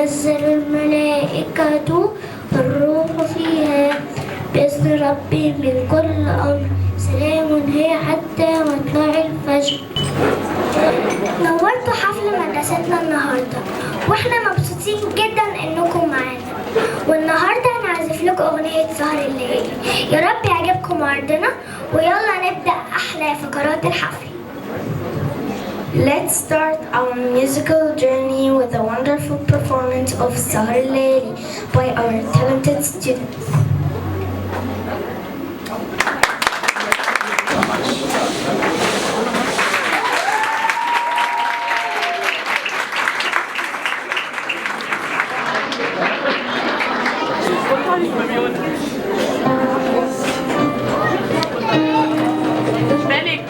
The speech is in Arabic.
تنزل الملائكة والروح فيها بإذن ربي من كل أمر سلام هي حتى مطلع الفجر. نورتوا حفل مدرستنا النهارده واحنا مبسوطين جدا انكم معانا، والنهارده هنعزف لكم اغنيه سهر الليالي. يا رب يعجبكم عرضنا، ويلا نبدا احلى فقرات الحفل. Let's start our musical journey with a wonderful performance of Sahar al-Layli by our talented students. مالك